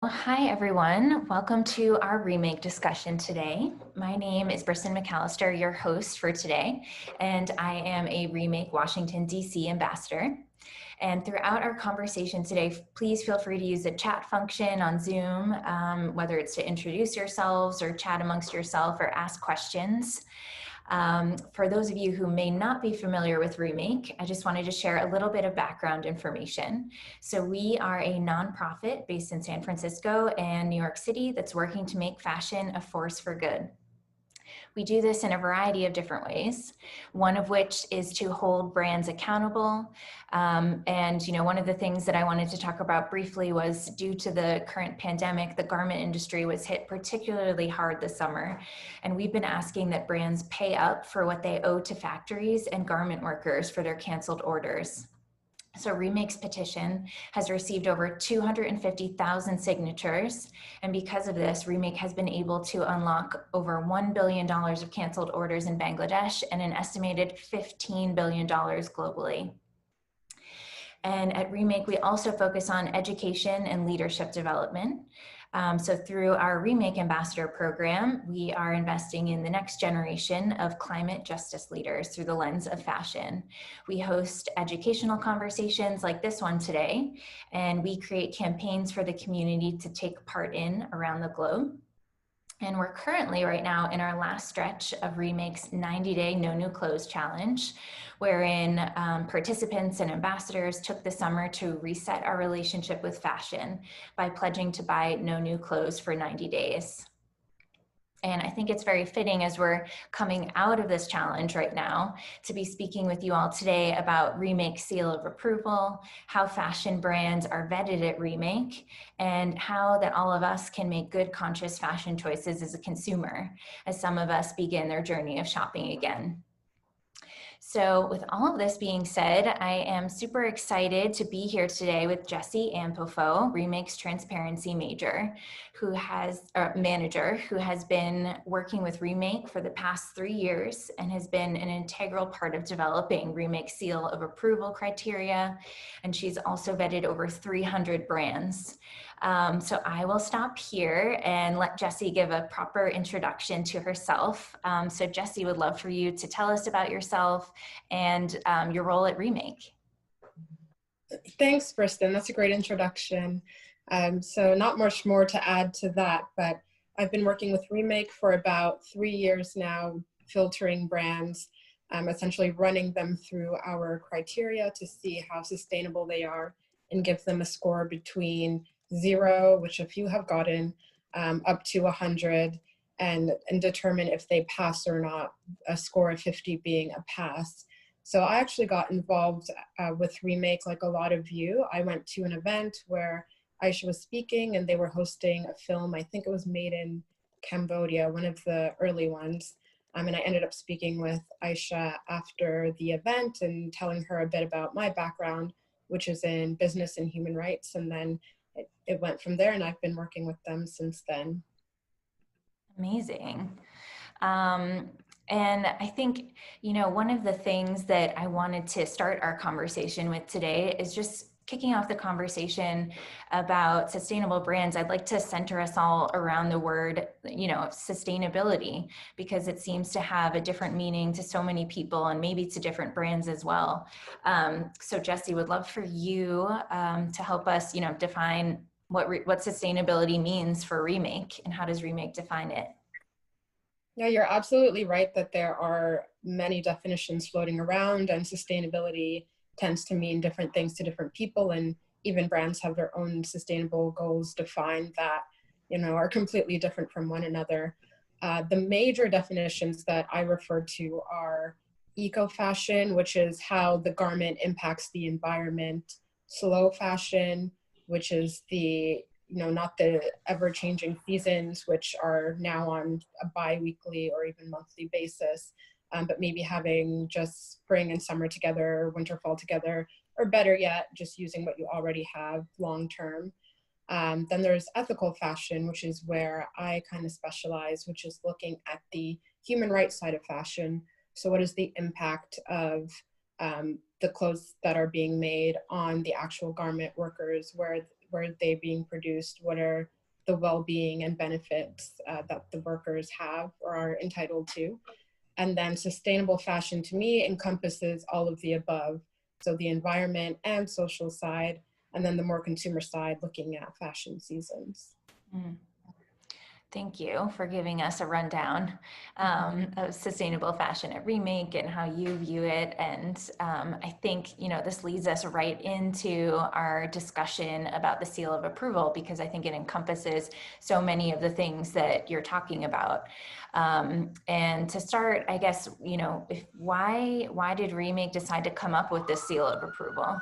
Well, hi, everyone. Welcome to our remake discussion today. My name is Briston McAllister, your host for today, and I am a Remake Washington, D.C. ambassador. And throughout our conversation today, please feel free to use the chat function on Zoom, whether it's to introduce yourselves or chat amongst yourself or ask questions. For those of you who may not be familiar with Remake, I just wanted to share a little bit of background information. So we are a nonprofit based in San Francisco and New York City that's working to make fashion a force for good. We do this in a variety of different ways, one of which is to hold brands accountable. One of the things that I wanted to talk about briefly was due to the current pandemic, the garment industry was hit particularly hard this summer. And we've been asking that brands pay up for what they owe to factories and garment workers for their canceled orders. So Remake's petition has received over 250,000 signatures. And because of this, Remake has been able to unlock over $1 billion of canceled orders in Bangladesh and an estimated $15 billion globally. And at Remake, we also focus on education and leadership development. So through our Remake Ambassador program, we are investing in the next generation of climate justice leaders through the lens of fashion. We host educational conversations like this one today, and we create campaigns for the community to take part in around the globe. And we're currently right now in our last stretch of Remake's 90-day No New Clothes Challenge, wherein participants and ambassadors took the summer to reset our relationship with fashion by pledging to buy no new clothes for 90 days. And I think it's very fitting as we're coming out of this challenge right now to be speaking with you all today about Remake's seal of approval, how fashion brands are vetted at Remake, and how that all of us can make good conscious fashion choices as a consumer, as some of us begin their journey of shopping again. So with all of this being said, I am super excited to be here today with Jessie Ampofo, Remake's transparency manager, who has been working with Remake for the past 3 years and has been an integral part of developing Remake's seal of approval criteria. And she's also vetted over 300 brands. So I will stop here and let Jessie give a proper introduction to herself. So Jessie, would love for you to tell us about yourself and your role at Remake. Thanks, Briston. That's a great introduction. So not much more to add to that, but I've been working with Remake for about 3 years now, filtering brands, essentially running them through our criteria to see how sustainable they are and give them a score between 0, which a few have gotten, up to 100, and determine if they pass or not, a score of 50 being a pass. So I actually got involved with Remake like a lot of you. I went to an event where Aisha was speaking and they were hosting a film. I think it was made in Cambodia, one of the early ones. And I ended up speaking with Aisha after the event and telling her a bit about my background, which is in business and human rights. And then it went from there, and I've been working with them since then. Amazing. And I think, one of the things that I wanted to start our conversation with today is just kicking off the conversation about sustainable brands. I'd like to center us all around the word, sustainability, because it seems to have a different meaning to so many people and maybe to different brands as well. So Jessie, would love for you to help us, define what sustainability means for Remake and how does Remake define it? Yeah, you're absolutely right that there are many definitions floating around, and sustainability tends to mean different things to different people, and even brands have their own sustainable goals defined that, are completely different from one another. The major definitions that I refer to are eco-fashion, which is how the garment impacts the environment; slow fashion, which is the not the ever-changing seasons, which are now on a bi-weekly or even monthly basis, but maybe having just spring and summer together, winter, fall together, or better yet, just using what you already have long-term. Then there's ethical fashion, which is where I kind of specialize, which is looking at the human rights side of fashion. So what is the impact of the clothes that are being made on the actual garment workers, where where are they being produced, what are the well-being and benefits that the workers have or are entitled to. And then sustainable fashion to me encompasses all of the above. So the environment and social side, and then the more consumer side looking at fashion seasons. Mm. Thank you for giving us a rundown of sustainable fashion at Remake and how you view it. And I think, this leads us right into our discussion about the seal of approval, because I think it encompasses so many of the things that you're talking about. And to start, I guess, why did Remake decide to come up with this seal of approval?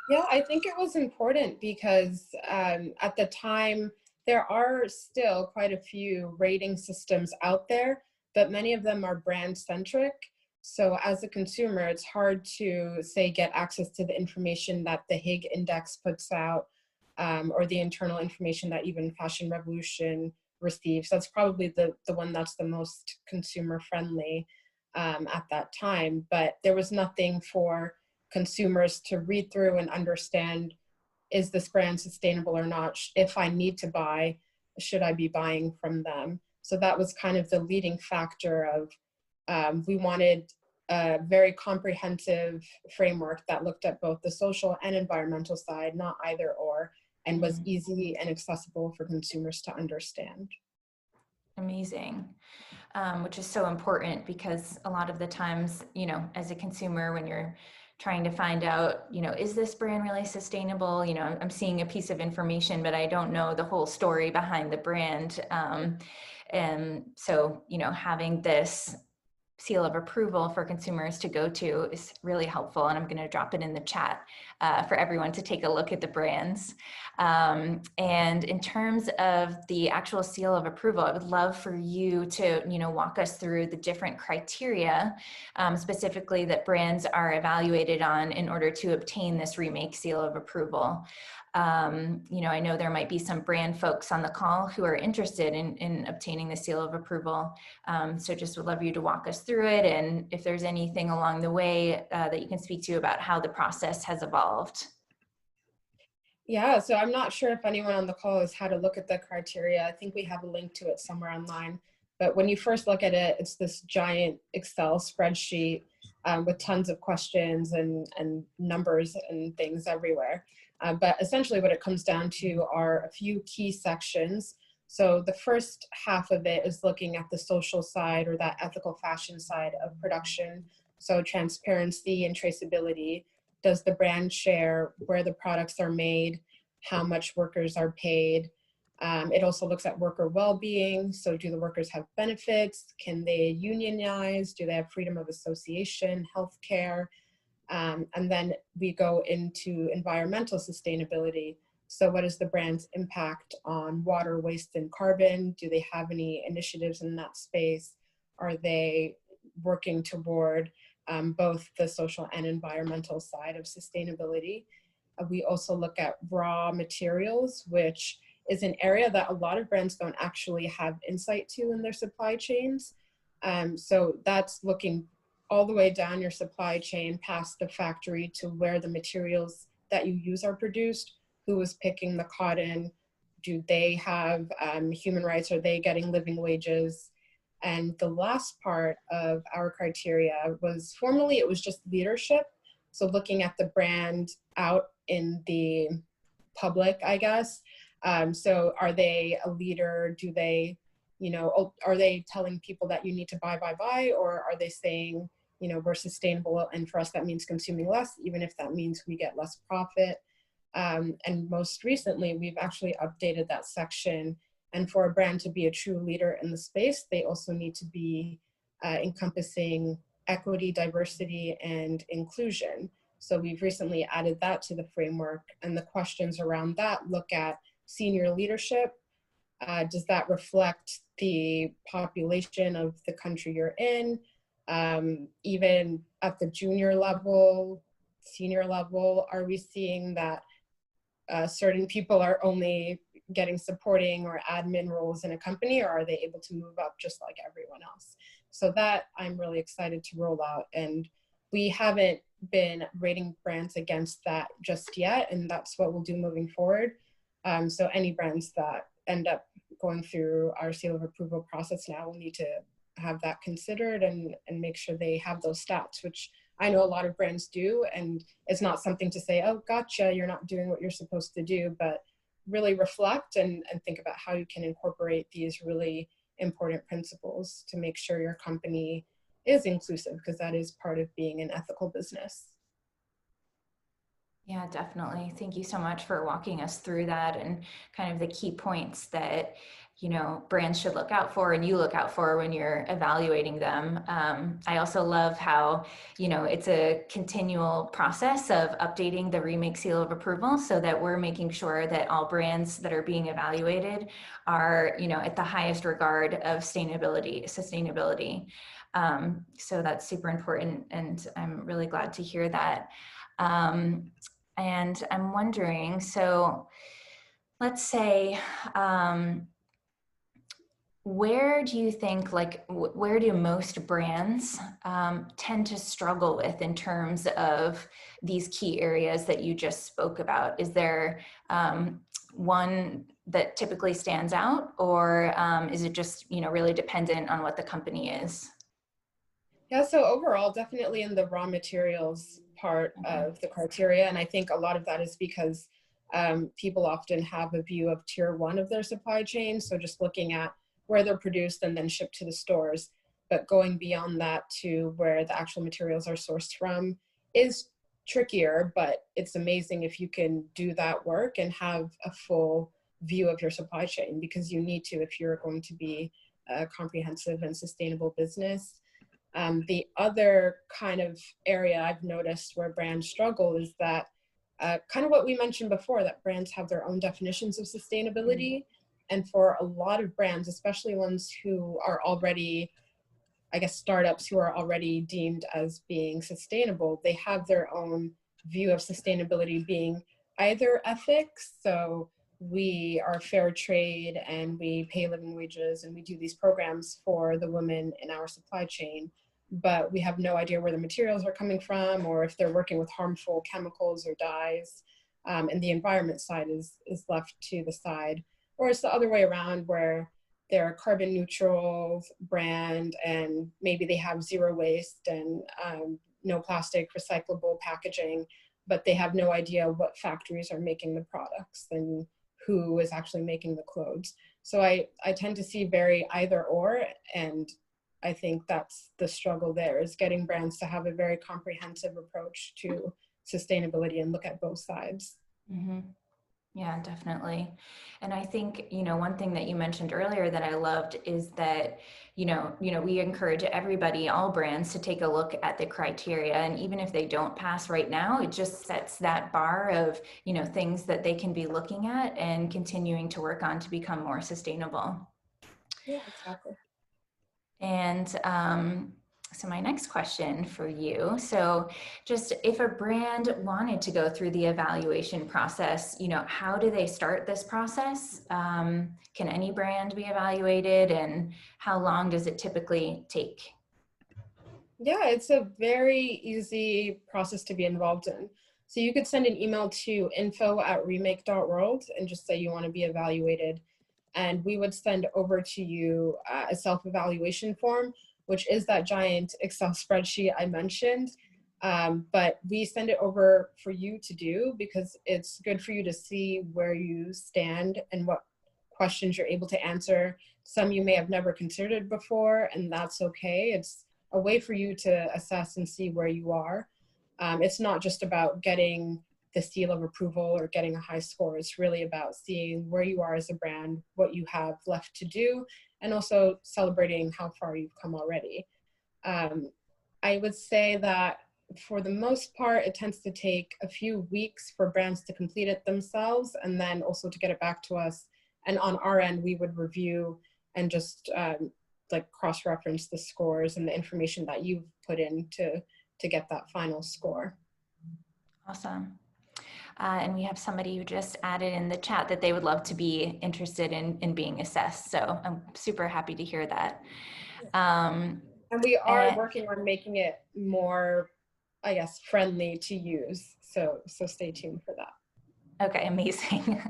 Yeah, I think it was important because at the time, there are still quite a few rating systems out there, but many of them are brand centric. So as a consumer, it's hard to say get access to the information that the Higg Index puts out, or the internal information that even Fashion Revolution receives. That's probably the one that's the most consumer friendly at that time. But there was nothing for consumers to read through and understand, is this brand sustainable or not? If I need to buy, should I be buying from them? So that was kind of the leading factor of we wanted a very comprehensive framework that looked at both the social and environmental side, not either or, and was easy and accessible for consumers to understand. Amazing. Which is so important, because a lot of the times, as a consumer, when you're trying to find out, is this brand really sustainable? I'm seeing a piece of information, but I don't know the whole story behind the brand. And so, having this seal of approval for consumers to go to is really helpful. And I'm going to drop it in the chat for everyone to take a look at the brands. And in terms of the actual seal of approval, I would love for you to, walk us through the different criteria, specifically that brands are evaluated on in order to obtain this Remake seal of approval. I know there might be some brand folks on the call who are interested in obtaining the seal of approval. So just would love you to walk us through it, and if there's anything along the way that you can speak to about how the process has evolved. Yeah, so I'm not sure if anyone on the call has had a look at the criteria. I think we have a link to it somewhere online. But when you first look at it, it's this giant Excel spreadsheet with tons of questions and numbers and things everywhere. But essentially what it comes down to are a few key sections. So the first half of it is looking at the social side, or that ethical fashion side of production. So transparency and traceability. Does the brand share where the products are made, how much workers are paid? It also looks at worker well-being. So do the workers have benefits? Can they unionize? Do they have freedom of association, healthcare? And then we go into environmental sustainability. So what is the brand's impact on water, waste, and carbon? Do they have any initiatives in that space? Are they working toward both the social and environmental side of sustainability? We also look at raw materials, which is an area that a lot of brands don't actually have insight to in their supply chains. So that's looking all the way down your supply chain past the factory to where the materials that you use are produced, who is picking the cotton, do they have human rights, are they getting living wages? And the last part of our criteria was, formerly it was just leadership. So looking at the brand out in the public, I guess. So are they a leader? Do they, are they telling people that you need to buy, or are they saying, we're sustainable, and for us that means consuming less, even if that means we get less profit. And most recently, we've actually updated that section. And for a brand to be a true leader in the space, they also need to be encompassing equity, diversity, and inclusion. So we've recently added that to the framework, and the questions around that look at senior leadership. Does that reflect the population of the country you're in? Even at the junior level, senior level, are we seeing that certain people are only getting supporting or admin roles in a company, or are they able to move up just like everyone else? So that I'm really excited to roll out. And we haven't been rating brands against that just yet, and that's what we'll do moving forward. So any brands that end up going through our seal of approval process now will need to have that considered and make sure they have those stats, which I know a lot of brands do. And it's not something to say, oh, gotcha, you're not doing what you're supposed to do, but really reflect and think about how you can incorporate these really important principles to make sure your company is inclusive, because that is part of being an ethical business. Yeah, definitely. Thank you so much for walking us through that and kind of the key points that, you know, brands should look out for and you look out for when you're evaluating them. I also love how, you know, it's a continual process of updating the Remake seal of approval so that we're making sure that all brands that are being evaluated are, you know, at the highest regard of sustainability. So that's super important, and I'm really glad to hear that. And I'm wondering, so let's say, where do you think, like, where do most brands tend to struggle with in terms of these key areas that you just spoke about? Is there one that typically stands out, or is it just, you know, really dependent on what the company is? Yeah, so overall, definitely in the raw materials part of the criteria. And I think a lot of that is because people often have a view of tier one of their supply chain. So just looking at where they're produced and then shipped to the stores. But going beyond that to where the actual materials are sourced from is trickier, but it's amazing if you can do that work and have a full view of your supply chain, because you need to if you're going to be a comprehensive and sustainable business. The other kind of area I've noticed where brands struggle is that kind of what we mentioned before, that brands have their own definitions of sustainability. And for a lot of brands, especially ones who are already, I guess, startups who are already deemed as being sustainable, they have their own view of sustainability being either ethics, so we are fair trade and we pay living wages and we do these programs for the women in our supply chain, but we have no idea where the materials are coming from or if they're working with harmful chemicals or dyes, and the environment side is left to the side. Or it's the other way around, where they're a carbon neutral brand and maybe they have zero waste and no plastic recyclable packaging, but they have no idea what factories are making the products and who is actually making the clothes. So I tend to see very either or, and I think that's the struggle there, is getting brands to have a very comprehensive approach to sustainability and look at both sides. Mm-hmm. Yeah, definitely. And I think, you know, one thing that you mentioned earlier that I loved is that, we encourage everybody, all brands, to take a look at the criteria. And even if they don't pass right now, it just sets that bar of, you know, things that they can be looking at and continuing to work on to become more sustainable. Yeah, exactly. And so my next question for you, so just if a brand wanted to go through the evaluation process, you know, how do they start this process? Can any brand be evaluated, and how long does it typically take? Yeah, it's a very easy process to be involved in. So you could send an email to info@remake.world and just say you want to be evaluated. And we would send over to you a self-evaluation form, which is that giant Excel spreadsheet I mentioned. But we send it over for you to do because it's good for you to see where you stand and what questions you're able to answer. Some you may have never considered before, and that's okay. It's a way for you to assess and see where you are. It's not just about getting the seal of approval or getting a high score. It's really about seeing where you are as a brand, what you have left to do, and also celebrating how far you've come already. I would say that for the most part, it tends to take a few weeks for brands to complete it themselves, and then also to get it back to us. And on our end, we would review and just like cross-reference the scores and the information that you've put in to get that final score. Awesome. And we have somebody who just added in the chat that they would love to be interested in being assessed. So I'm super happy to hear that. And we are working on making it more I guess, friendly to use. So stay tuned for that. Okay, amazing.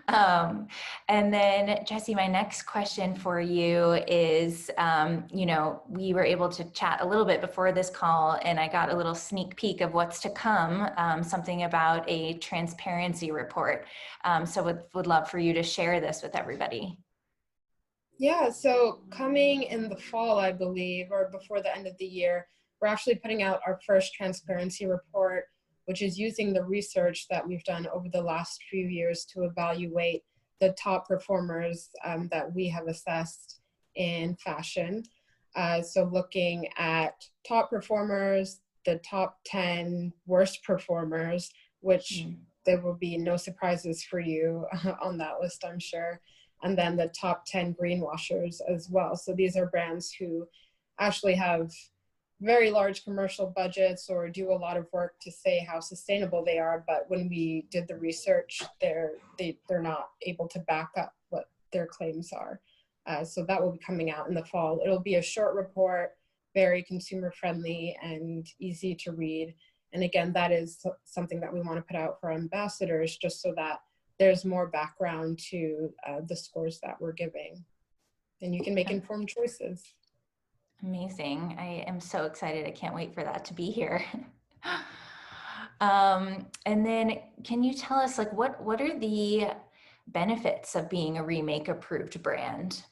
um, and then Jesse, my next question for you is, we were able to chat a little bit before this call and I got a little sneak peek of what's to come, something about a transparency report. So would love for you to share this with everybody. Yeah, so coming in the fall, I believe, or before the end of the year, we're actually putting out our first transparency report, which is using the research that we've done over the last few years to evaluate the top performers that we have assessed in fashion. So looking at top performers, the top 10 worst performers, which there will be no surprises for you on that list, I'm sure, and then the top 10 greenwashers as well. So these are brands who actually have very large commercial budgets or do a lot of work to say how sustainable they are, but when we did the research, they're not able to back up what their claims are. So that will be coming out in the fall. It'll be a short report, very consumer friendly and easy to read. And again, that is something that we want to put out for ambassadors, just so that there's more background to the scores that we're giving, and you can make informed choices. Amazing. I am so excited. I can't wait for that to be here. And then can you tell us, like, what are the benefits of being a Remake approved brand?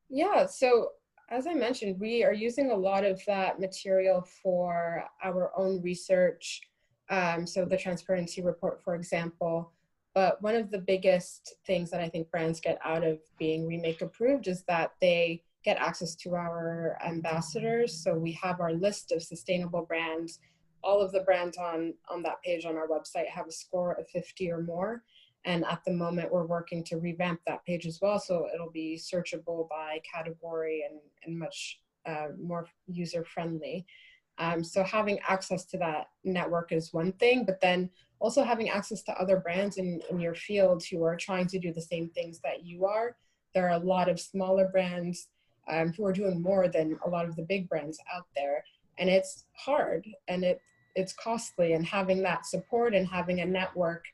Yeah, so as I mentioned, we are using a lot of that material for our own research. So the transparency report, for example. But one of the biggest things that I think brands get out of being Remake approved is that they get access to our ambassadors. So we have our list of sustainable brands. All of the brands on that page on our website have a score of 50 or more. And at the moment, we're working to revamp that page as well. So it'll be searchable by category and much more user-friendly. So having access to that network is one thing, but then also having access to other brands in your field who are trying to do the same things that you are. There are a lot of smaller brands who are doing more than a lot of the big brands out there. And it's hard and it's costly, and having that support and having a network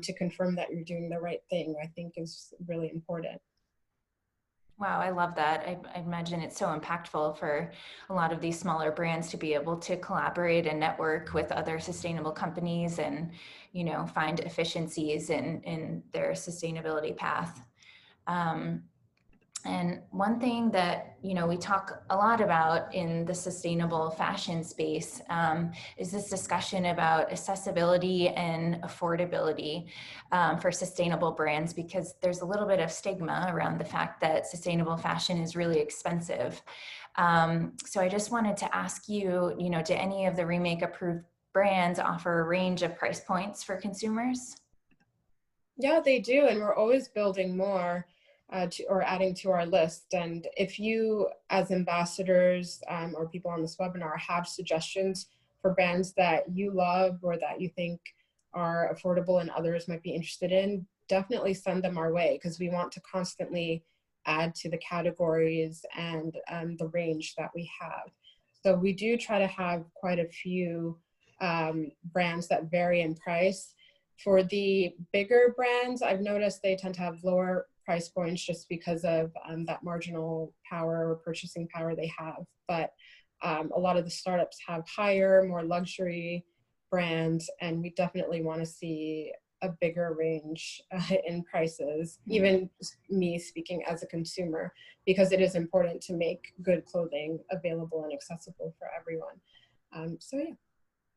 to confirm that you're doing the right thing, I think is really important. Wow, I love that. I imagine it's so impactful for a lot of these smaller brands to be able to collaborate and network with other sustainable companies and, find efficiencies in their sustainability path. And one thing that we talk a lot about in the sustainable fashion space is this discussion about accessibility and affordability for sustainable brands, because there's a little bit of stigma around the fact that sustainable fashion is really expensive. So I just wanted to ask you, do any of the Remake approved brands offer a range of price points for consumers? Yeah, they do, and we're always building more or adding to our list. And if you, as ambassadors or people on this webinar, have suggestions for brands that you love or that you think are affordable and others might be interested in, definitely send them our way, because we want to constantly add to the categories and the range that we have. So we do try to have quite a few brands that vary in price. For the bigger brands, I've noticed they tend to have lower price points just because of that marginal power or purchasing power they have. But a lot of the startups have higher, more luxury brands, and we definitely want to see a bigger range in prices, even me speaking as a consumer, because it is important to make good clothing available and accessible for everyone. So yeah.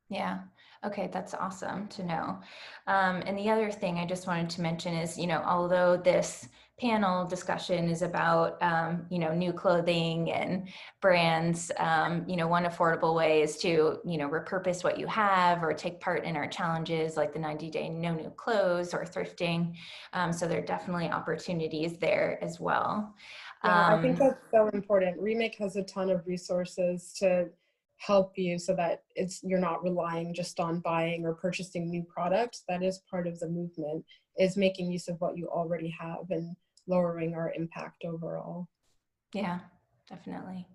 Yeah. Okay. That's awesome to know. And the other thing I just wanted to mention is, although this panel discussion is about, new clothing and brands, one affordable way is to, repurpose what you have or take part in our challenges like the 90-day no new clothes or thrifting. So there are definitely opportunities there as well. Yeah, I think that's so important. Remake has a ton of resources to help you so that you're not relying just on buying or purchasing new products. That is part of the movement, is making use of what you already have and lowering our impact overall. Yeah, definitely.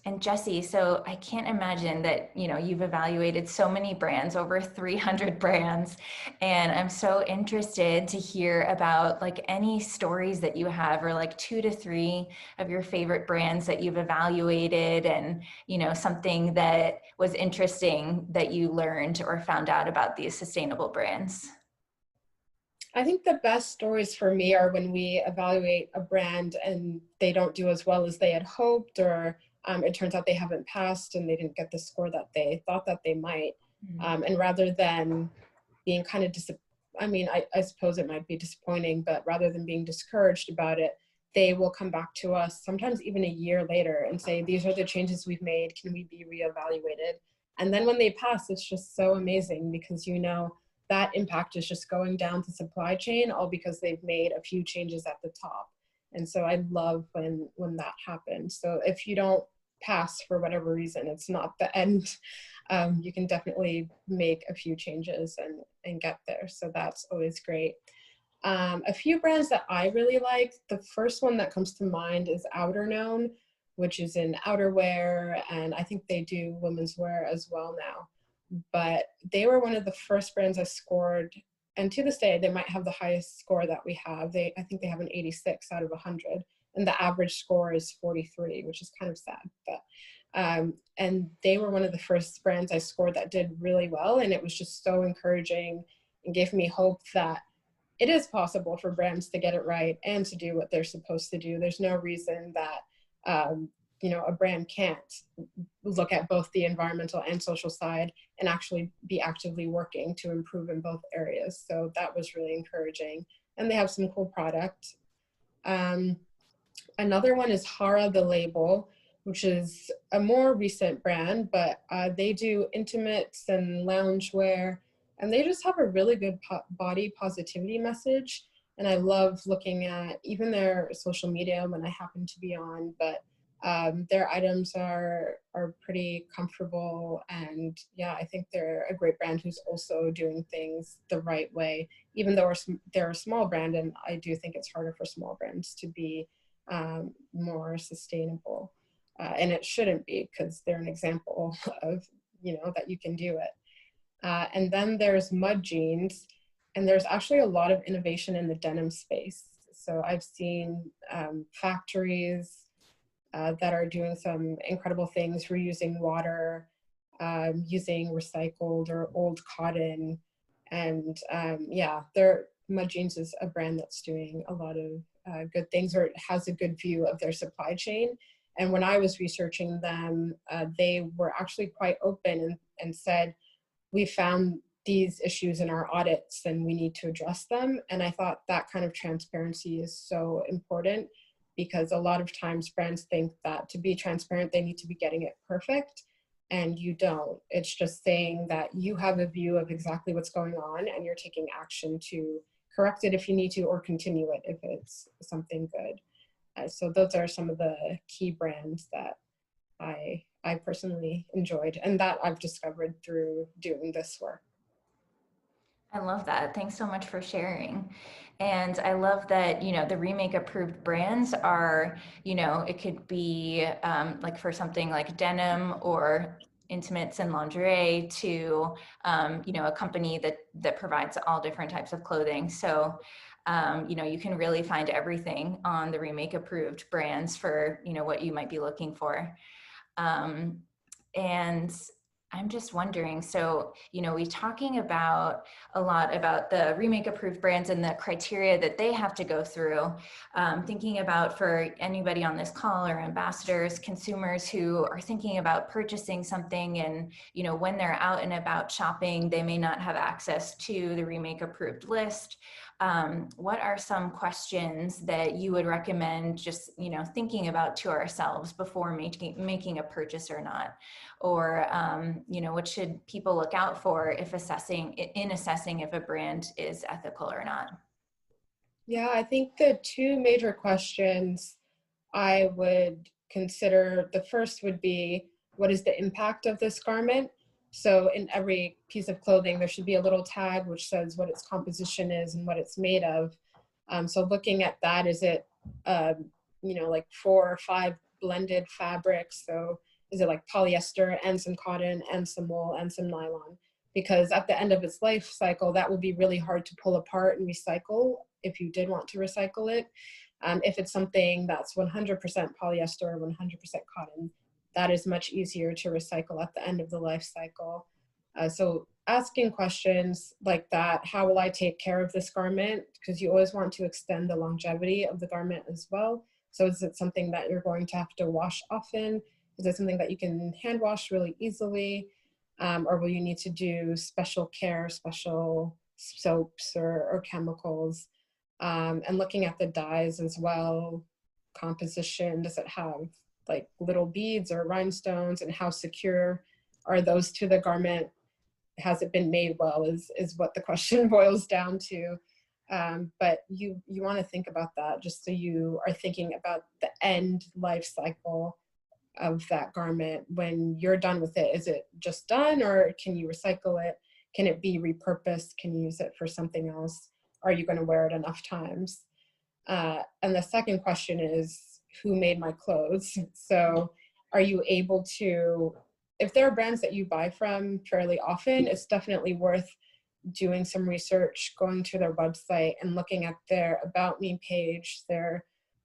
And Jesse, so I can't imagine that, you've evaluated so many brands, over 300 brands, and I'm so interested to hear about like any stories that you have, or like 2 to 3 of your favorite brands that you've evaluated, and, something that was interesting that you learned or found out about these sustainable brands. I think the best stories for me are when we evaluate a brand and they don't do as well as they had hoped, or it turns out they haven't passed and they didn't get the score that they thought that they might. And rather than being kind of I suppose it might be disappointing, but rather than being discouraged about it, they will come back to us sometimes even a year later and say, these are the changes we've made. Can we be reevaluated? And then when they pass, it's just so amazing, because that impact is just going down the supply chain, all because they've made a few changes at the top. And so I love when that happens. So if you don't pass for whatever reason, it's not the end. You can definitely make a few changes and get there. So that's always great. A few brands that I really like, the first one that comes to mind is Gnome, which is in outerwear, and I think they do women's wear as well now. But they were one of the first brands I scored, and to this day they might have the highest score that we have. I think they have an 86 out of 100, and the average score is 43, which is kind of sad. But and they were one of the first brands I scored that did really well, and it was just so encouraging and gave me hope that it is possible for brands to get it right and to do what they're supposed to do. There's no reason that a brand can't look at both the environmental and social side and actually be actively working to improve in both areas. So that was really encouraging. And they have some cool product. Another one is Hara the Label, which is a more recent brand, but they do intimates and loungewear, and they just have a really good body positivity message. And I love looking at even their social media when I happen to be on, but their items are pretty comfortable, and yeah, I think they're a great brand who's also doing things the right way, even though they're a small brand, and I do think it's harder for small brands to be more sustainable. And it shouldn't be, because they're an example of, that you can do it. And then there's Mud Jeans, and there's actually a lot of innovation in the denim space. So I've seen factories that are doing some incredible things, reusing water, using recycled or old cotton. And Mud Jeans is a brand that's doing a lot of good things, or it has a good view of their supply chain. And when I was researching them, they were actually quite open and said, we found these issues in our audits and we need to address them. And I thought that kind of transparency is so important, because a lot of times brands think that to be transparent, they need to be getting it perfect. And you don't. It's just saying that you have a view of exactly what's going on and you're taking action to correct it if you need to, or continue it if it's something good. So those are some of the key brands that I personally enjoyed, and that I've discovered through doing this work. I love that. Thanks so much for sharing. And I love that, the Remake approved brands are, it could be like for something like denim or intimates and lingerie to, a company that provides all different types of clothing. So, you can really find everything on the Remake approved brands for, what you might be looking for. And I'm just wondering, so, we're talking about a lot about the Remake approved brands and the criteria that they have to go through. Thinking about for anybody on this call, or ambassadors, consumers who are thinking about purchasing something, and, when they're out and about shopping, they may not have access to the Remake approved list. What are some questions that you would recommend just, thinking about to ourselves before making a purchase or not? Or, what should people look out for if assessing if a brand is ethical or not? Yeah, I think the two major questions I would consider, the first would be, what is the impact of this garment? So in every piece of clothing, there should be a little tag which says what its composition is and what it's made of. So looking at that, is it, like 4 or 5 blended fabrics. So is it like polyester and some cotton and some wool and some nylon? Because at the end of its life cycle, that will be really hard to pull apart and recycle if you did want to recycle it. If it's something that's 100% polyester or 100% cotton, that is much easier to recycle at the end of the life cycle. So asking questions like that, how will I take care of this garment? Because you always want to extend the longevity of the garment as well. So is it something that you're going to have to wash often? Is it something that you can hand wash really easily? Or will you need to do special care, special soaps or chemicals? And looking at the dyes as well, composition, does it have like little beads or rhinestones, and how secure are those to the garment? Has it been made well is what the question boils down to. But you want to think about that, just so you are thinking about the end life cycle of that garment. When you're done with it, is it just done, or can you recycle it? Can it be repurposed? Can you use it for something else? Are you going to wear it enough times? And the second question is, who made my clothes? So are you able to, if there are brands that you buy from fairly often, it's definitely worth doing some research, going to their website and looking at their About Me page.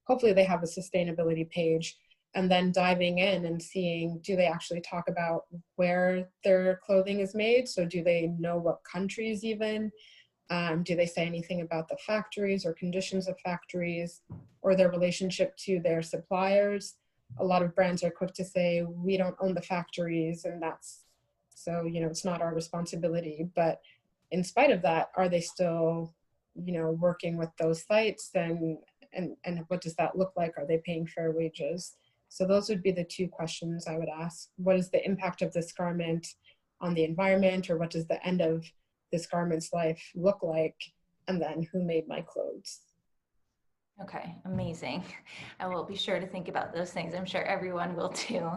Hopefully they have a sustainability page, and then diving in and seeing, do they actually talk about where their clothing is made? So do they know what countries even? Do they say anything about the factories or conditions of factories, or their relationship to their suppliers? A lot of brands are quick to say, we don't own the factories, and that's, so, it's not our responsibility. But in spite of that, are they still, working with those sites? And what does that look like? Are they paying fair wages? So those would be the two questions I would ask. What is the impact of this garment on the environment, or what does the end of this garment's life look like? And then, who made my clothes? Okay, amazing. I will be sure to think about those things. I'm sure everyone will too.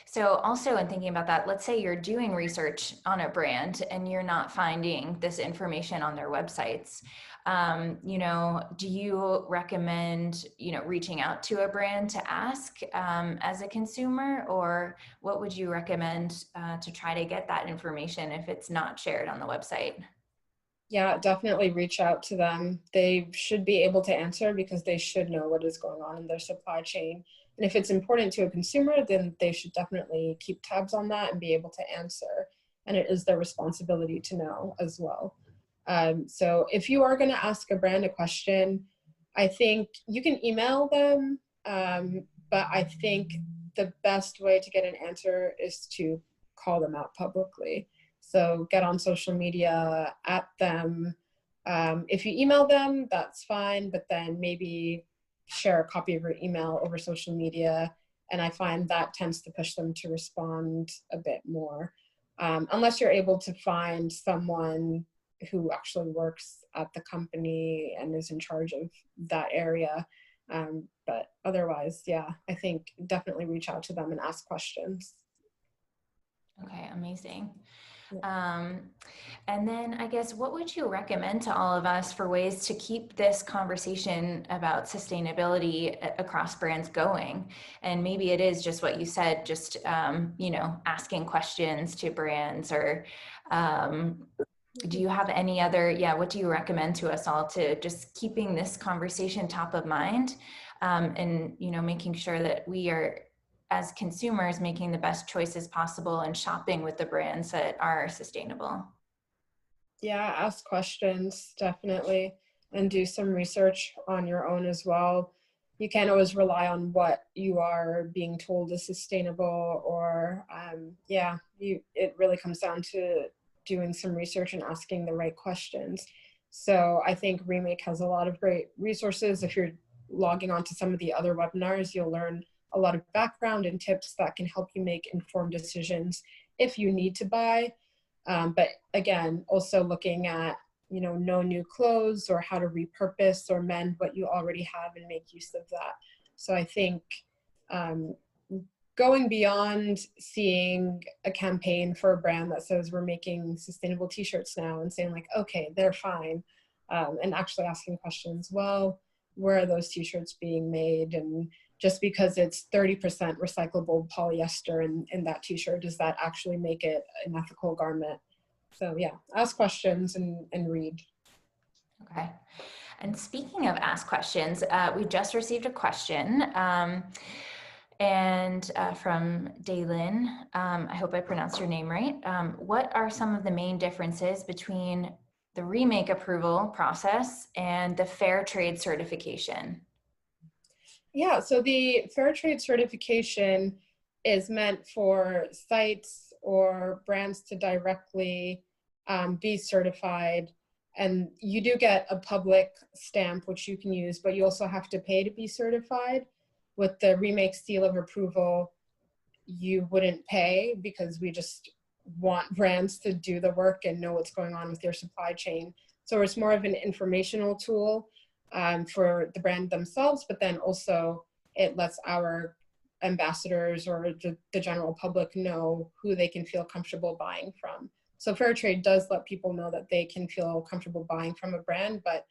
So also in thinking about that, let's say you're doing research on a brand and you're not finding this information on their websites. Do you recommend, reaching out to a brand to ask as a consumer, or what would you recommend to try to get that information if it's not shared on the website? Yeah, definitely reach out to them. They should be able to answer, because they should know what is going on in their supply chain. And if it's important to a consumer, then they should definitely keep tabs on that and be able to answer. And it is their responsibility to know as well. So if you are going to ask a brand a question, I think you can email them. But I think the best way to get an answer is to call them out publicly. So get on social media at them. If you email them, that's fine, but then maybe share a copy of your email over social media. And I find that tends to push them to respond a bit more. Unless you're able to find someone who actually works at the company and is in charge of that area. But otherwise, yeah, I think definitely reach out to them and ask questions. Okay, amazing. And then I guess, what would you recommend to all of us for ways to keep this conversation about sustainability across brands going? And maybe it is just what you said, just, asking questions to brands, or do you have any other, what do you recommend to us all to just keeping this conversation top of mind, and, making sure that we are, as consumers, making the best choices possible and shopping with the brands that are sustainable? Yeah, ask questions, definitely, and do some research on your own as well. You can't always rely on what you are being told is sustainable, or it really comes down to doing some research and asking the right questions. So I think Remake has a lot of great resources. If you're logging on to some of the other webinars, you'll learn a lot of background and tips that can help you make informed decisions if you need to buy. But again, also looking at, no new clothes, or how to repurpose or mend what you already have and make use of that. So I think going beyond seeing a campaign for a brand that says we're making sustainable t-shirts now and saying like, okay, they're fine, and actually asking questions. Well, where are those t-shirts being made? And just because it's 30% recyclable polyester in that t-shirt, does that actually make it an ethical garment? So yeah, ask questions and read. Okay. And speaking of ask questions, we just received a question from Daylin. I hope I pronounced your name right. What are some of the main differences between the remake approval process and the fair trade certification? Yeah, so the fair trade certification is meant for sites or brands to directly be certified. And you do get a public stamp, which you can use, but you also have to pay to be certified. With the Remake seal of approval, you wouldn't pay because we just want brands to do the work and know what's going on with their supply chain. So it's more of an informational tool for the brand themselves, but then also it lets our ambassadors or the general public know who they can feel comfortable buying from. So fair trade does let people know that they can feel comfortable buying from a brand, but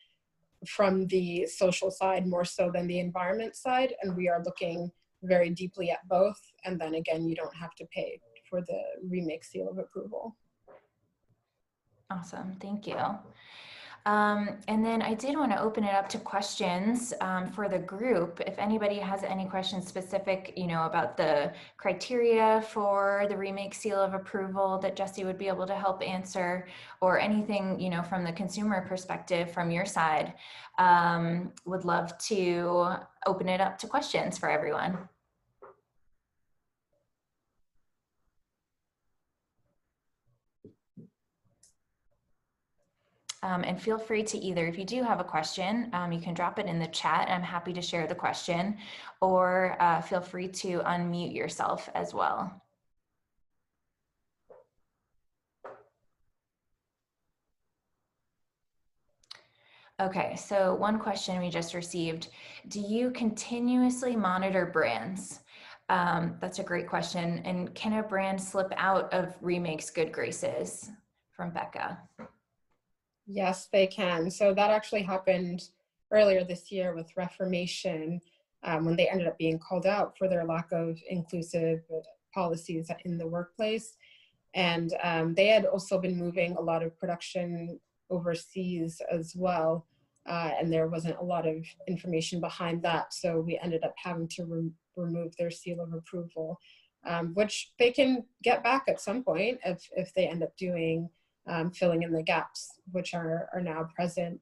from the social side more so than the environment side. And we are looking very deeply at both. And then again, you don't have to pay for the Remake seal of approval. Awesome, thank you. And then I did want to open it up to questions for the group. If anybody has any questions specific, about the criteria for the Remake seal of approval that Jesse would be able to help answer, or anything, from the consumer perspective from your side, would love to open it up to questions for everyone. And feel free to either, if you do have a question, you can drop it in the chat. I'm happy to share the question, or feel free to unmute yourself as well. Okay, so one question we just received: do you continuously monitor brands? That's a great question. And can a brand slip out of Remake's good graces? From Becca. Yes, they can. So that actually happened earlier this year with Reformation, when they ended up being called out for their lack of inclusive policies in the workplace. And they had also been moving a lot of production overseas as well. And there wasn't a lot of information behind that. So we ended up having to remove their seal of approval, which they can get back at some point if they end up doing filling in the gaps, which are now present.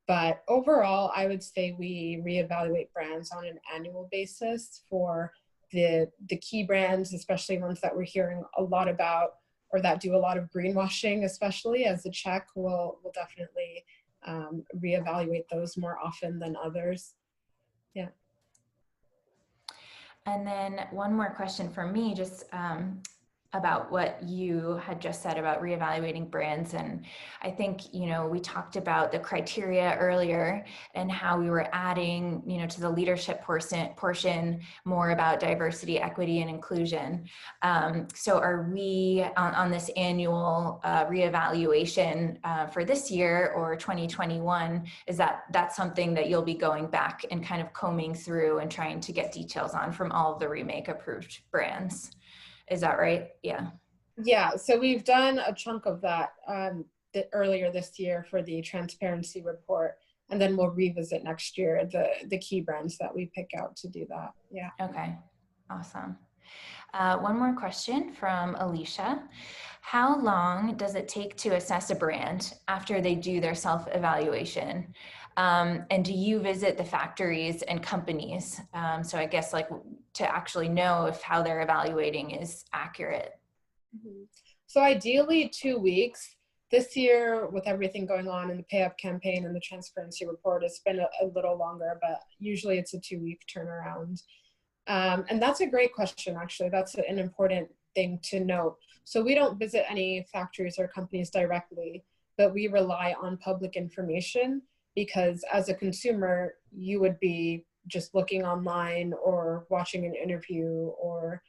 But overall, I would say we reevaluate brands on an annual basis for the key brands, especially ones that we're hearing a lot about or that do a lot of greenwashing, especially as a check. We'll definitely reevaluate those more often than others. Yeah. And then one more question for me, just about what you had just said about reevaluating brands. And I think, we talked about the criteria earlier and how we were adding, to the leadership portion more about diversity, equity, and inclusion. So are we on this annual reevaluation for this year or 2021, is that's something that you'll be going back and kind of combing through and trying to get details on from all of the Remake approved brands? Is that right? Yeah. Yeah, so we've done a chunk of that earlier this year for the transparency report, and then we'll revisit next year the key brands that we pick out to do that. Yeah. Okay, awesome. One more question from Alicia. How long does it take to assess a brand after they do their self-evaluation? And do you visit the factories and companies? So I guess to actually know if how they're evaluating is accurate. Mm-hmm. So ideally 2 weeks. This year, with everything going on in the pay up campaign and the transparency report, it's been a little longer, but usually it's a 2-week turnaround. And that's a great question, actually. That's an important thing to note. So we don't visit any factories or companies directly, but we rely on public information, because as a consumer, you would be just looking online or watching an interview or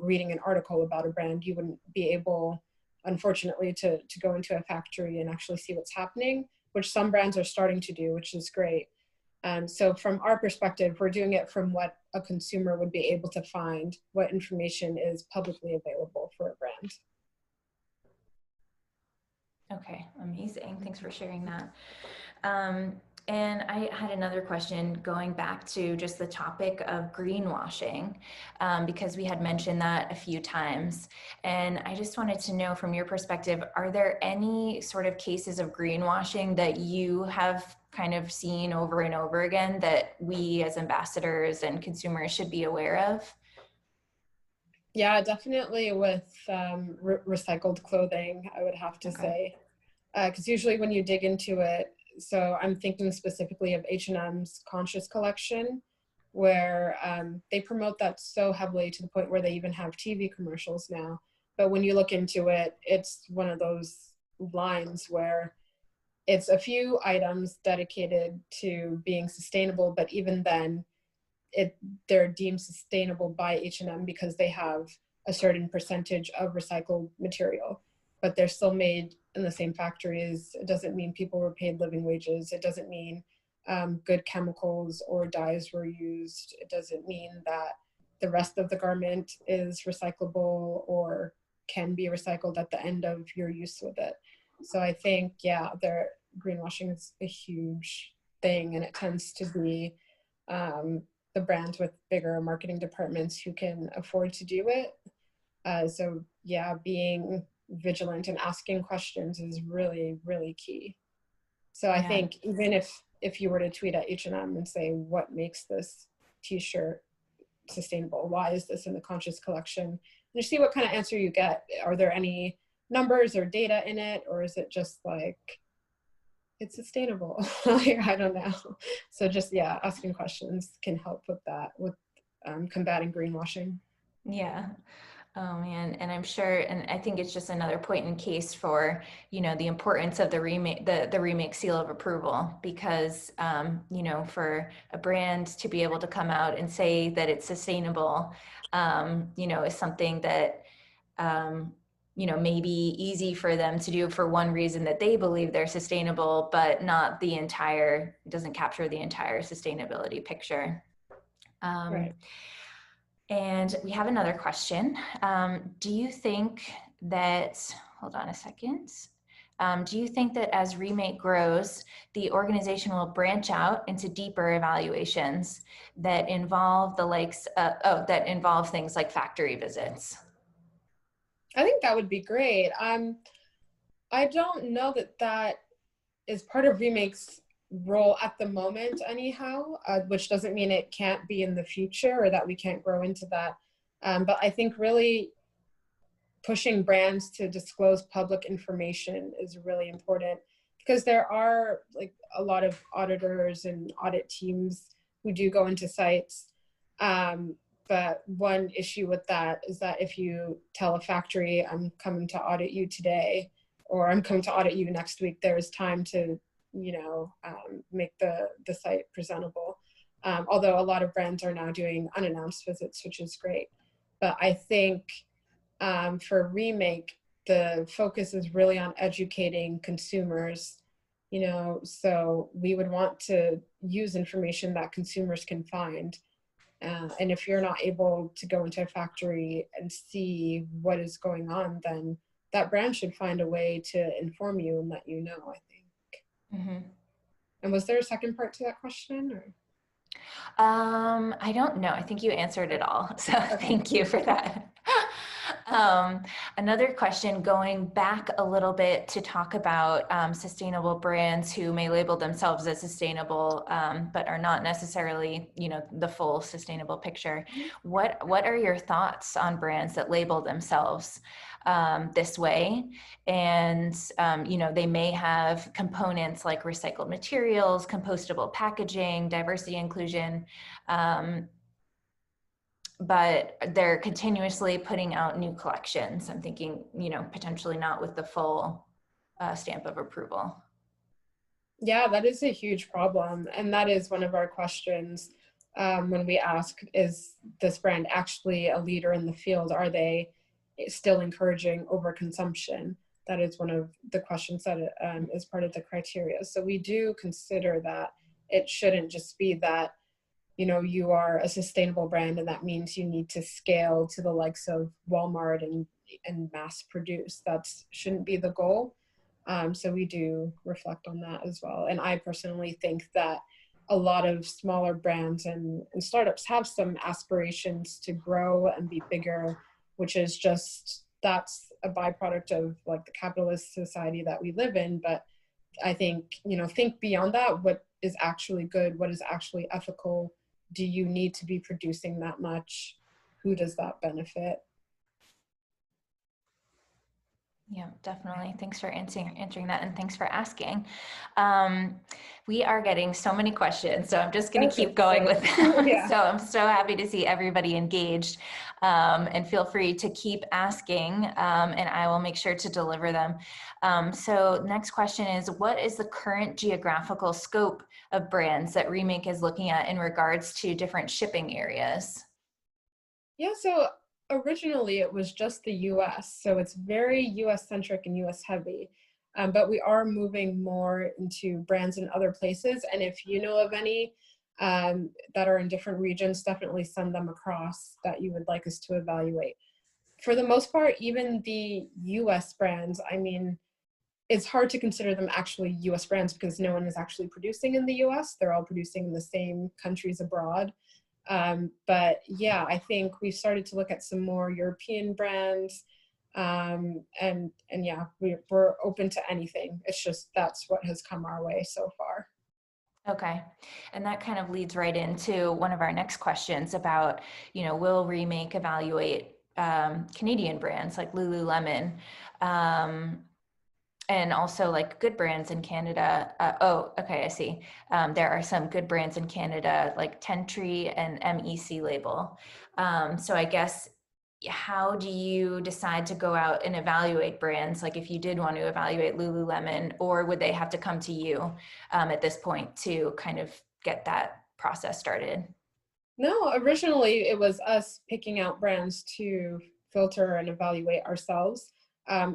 reading an article about a brand. You wouldn't be able, unfortunately, to go into a factory and actually see what's happening, which some brands are starting to do, which is great. So from our perspective, we're doing it from what a consumer would be able to find, what information is publicly available for a brand. Okay, amazing. Thanks for sharing that. Um, and I had another question going back to just the topic of greenwashing, because we had mentioned that a few times. And I just wanted to know from your perspective, are there any sort of cases of greenwashing that you have kind of seen over and over again that we as ambassadors and consumers should be aware of? Yeah, definitely with recycled clothing, I would have to Okay. say. Because usually when you dig into it, so I'm thinking specifically of H&M's Conscious collection, where they promote that so heavily to the point where they even have TV commercials now. But when you look into it, it's one of those lines where it's a few items dedicated to being sustainable, but even then, they're deemed sustainable by H&M because they have a certain percentage of recycled material, but they're still made in the same factories. It doesn't mean people were paid living wages. It doesn't mean good chemicals or dyes were used. It doesn't mean that the rest of the garment is recyclable or can be recycled at the end of your use with it. So I think, yeah, greenwashing is a huge thing, and it tends to be um, the brands with bigger marketing departments who can afford to do it. So yeah, being vigilant and asking questions is really, really key. So I Yeah. think even if you were to tweet at H&M and say, what makes this t-shirt sustainable? Why is this in the Conscious collection? And you see what kind of answer you get. Are there any numbers or data in it? Or is it just like, it's sustainable? I don't know. So just, yeah, asking questions can help with that, with combating greenwashing. Yeah. Oh man, and I'm sure, and I think it's just another point in case for, the importance of the remake seal of approval, because for a brand to be able to come out and say that it's sustainable, is something that may be easy for them to do for one reason, that they believe they're sustainable, but not the entire, it doesn't capture the entire sustainability picture. Um, Right. and we have another question. Do you think that, hold on a second. Do you think that as Remake grows, the organization will branch out into deeper evaluations that involve that involve things like factory visits? I think that would be great. I don't know that that is part of Remake's role at the moment, anyhow, which doesn't mean it can't be in the future or that we can't grow into that. But I think really pushing brands to disclose public information is really important, because there are like a lot of auditors and audit teams who do go into sites. But one issue with that is that if you tell a factory, I'm coming to audit you today, or I'm coming to audit you next week, there's time to, make the site presentable. Although a lot of brands are now doing unannounced visits, which is great. But I think for Remake, the focus is really on educating consumers, so we would want to use information that consumers can find. And if you're not able to go into a factory and see what is going on, then that brand should find a way to inform you and let you know, I think. Mm-hmm. And was there a second part to that question? Or? I don't know. I think you answered it all. So Okay. thank you for that. Um, Another question, going back a little bit to talk about sustainable brands who may label themselves as sustainable, but are not necessarily, the full sustainable picture. What are your thoughts on brands that label themselves this way? And, they may have components like recycled materials, compostable packaging, diversity inclusion, but they're continuously putting out new collections. I'm thinking, potentially not with the full stamp of approval. Yeah, that is a huge problem. And that is one of our questions when we ask, is this brand actually a leader in the field? Are they still encouraging overconsumption? That is one of the questions that is part of the criteria. So we do consider that It shouldn't just be that, you are a sustainable brand and that means you need to scale to the likes of Walmart and mass produce. That shouldn't be the goal. So we do reflect on that as well. And I personally think that a lot of smaller brands and startups have some aspirations to grow and be bigger, which is just, that's a byproduct of like the capitalist society that we live in. But I think, think beyond that. What is actually good? What is actually ethical? Do you need to be producing that much? Who does that benefit? Yeah, definitely. Thanks for answering that, and thanks for asking. We are getting so many questions, so I'm just going to keep going with them. Yeah. So I'm so happy to see everybody engaged, and feel free to keep asking, and I will make sure to deliver them. So next question is, what is the current geographical scope of brands that Remake is looking at in regards to different shipping areas? Yeah, so originally it was just the US, so it's very US centric and US heavy. But we are moving more into brands in other places. And if you know of any that are in different regions, definitely send them across that you would like us to evaluate. For the most part, even the US brands, I mean, it's hard to consider them actually US brands because no one is actually producing in the US. They're all producing in the same countries abroad. But yeah, I think we've started to look at some more European brands. And yeah, we're open to anything. It's just that's what has come our way so far. Okay. And that kind of leads right into one of our next questions about, will Remake evaluate Canadian brands like Lululemon? And also like good brands in Canada. Oh, okay, I see. There are some good brands in Canada like Tentree and MEC label. So I guess, how do you decide to go out and evaluate brands? Like if you did want to evaluate Lululemon, or would they have to come to you at this point to kind of get that process started? No, originally it was us picking out brands to filter and evaluate ourselves.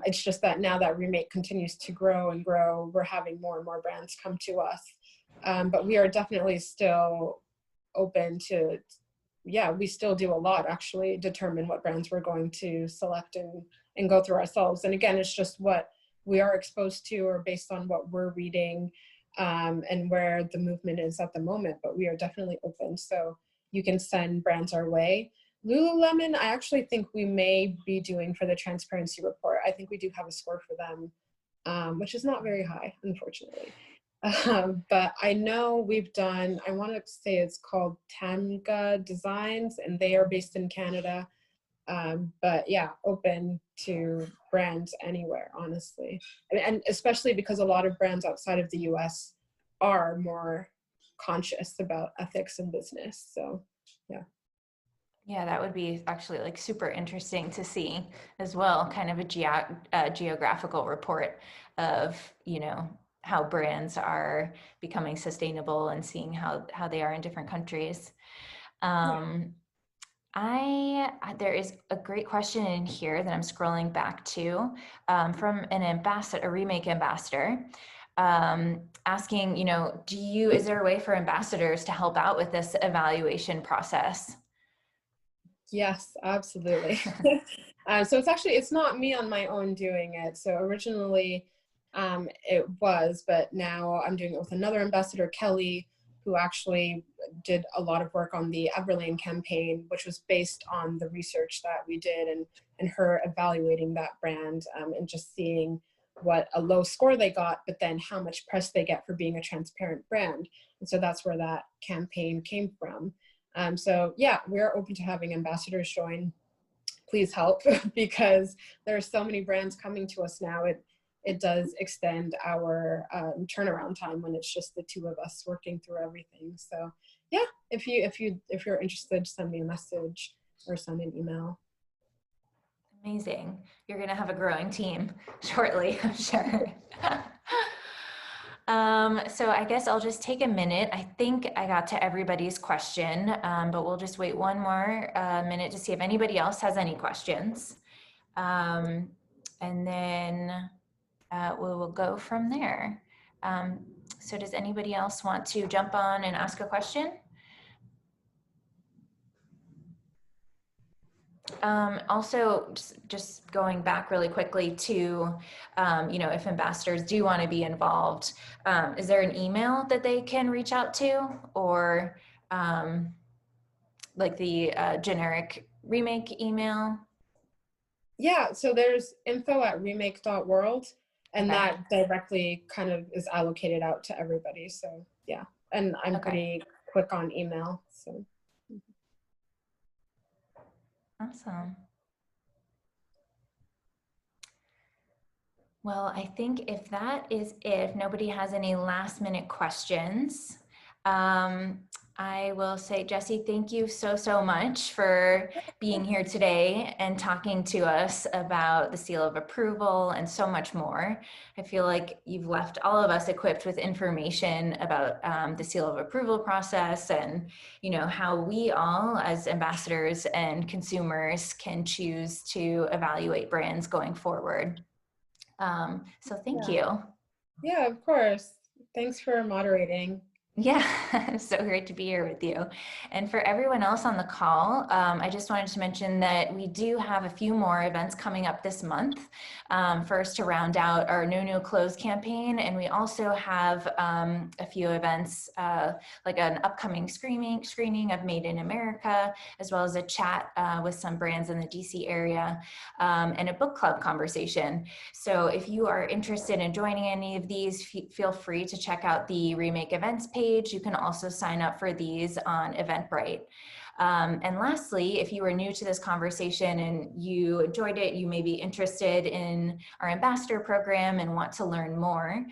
It's just that now that Remake continues to grow and grow, we're having more and more brands come to us. But we are definitely still open to, yeah, we still do a lot actually determine what brands we're going to select and go through ourselves. And again, it's just what we are exposed to or based on what we're reading, and where the movement is at the moment. But we are definitely open. So you can send brands our way. Lululemon, I actually think we may be doing for the transparency report. I think we do have a score for them, which is not very high, unfortunately. But I know we've done, I want to say it's called Tanga Designs, and they are based in Canada. But yeah, open to brands anywhere, honestly. And especially because a lot of brands outside of the US are more conscious about ethics and business. So yeah. Yeah, that would be actually like super interesting to see as well, kind of a geographical report of, how brands are becoming sustainable and seeing how they are in different countries. Um, there is a great question in here that I'm scrolling back to, from an ambassador, a Remake ambassador, asking, is there a way for ambassadors to help out with this evaluation process? Yes, absolutely. So it's not me on my own doing it. So originally it was, but now I'm doing it with another ambassador, Kelly, who actually did a lot of work on the Everlane campaign, which was based on the research that we did and her evaluating that brand, and just seeing what a low score they got, but then how much press they get for being a transparent brand. And so that's where that campaign came from. So yeah, we're open to having ambassadors join. Please help because there are so many brands coming to us now. It does extend our turnaround time when it's just the two of us working through everything. So yeah, if you're interested, send me a message or send an email. Amazing. You're going to have a growing team shortly, I'm sure. So I guess I'll just take a minute. I think I got to everybody's question, but we'll just wait one more minute to see if anybody else has any questions. And then we will go from there. So does anybody else want to jump on and ask a question? Also, just going back really quickly to, if ambassadors do want to be involved, is there an email that they can reach out to, or like the generic Remake email? Yeah, so there's info@remake.world, and Okay. that directly kind of is allocated out to everybody. So yeah, and I'm Okay. pretty quick on email. So Awesome. Well, I think if that is it, if nobody has any last minute questions, um, I will say, Jesse, thank you so much for being here today and talking to us about the seal of approval and so much more. I feel like you've left all of us equipped with information about the seal of approval process and, how we all as ambassadors and consumers can choose to evaluate brands going forward. So thank yeah, you. yeah, of course. Thanks for moderating. Yeah, so great to be here with you. And for everyone else on the call, I just wanted to mention that we do have a few more events coming up this month. First, to round out our No Clothes campaign, and we also have a few events like an upcoming screening of Made in America, as well as a chat with some brands in the DC area, and a book club conversation. So if you are interested in joining any of these, feel free to check out the Remake events page. You can also sign up for these on Eventbrite. And lastly, if you are new to this conversation and you enjoyed it, you may be interested in our ambassador program and want to learn more,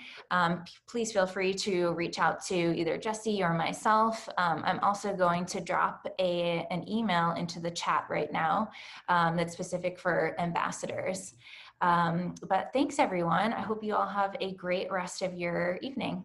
please feel free to reach out to either Jesse or myself. I'm also going to drop an email into the chat right now that's specific for ambassadors. But thanks everyone. I hope you all have a great rest of your evening.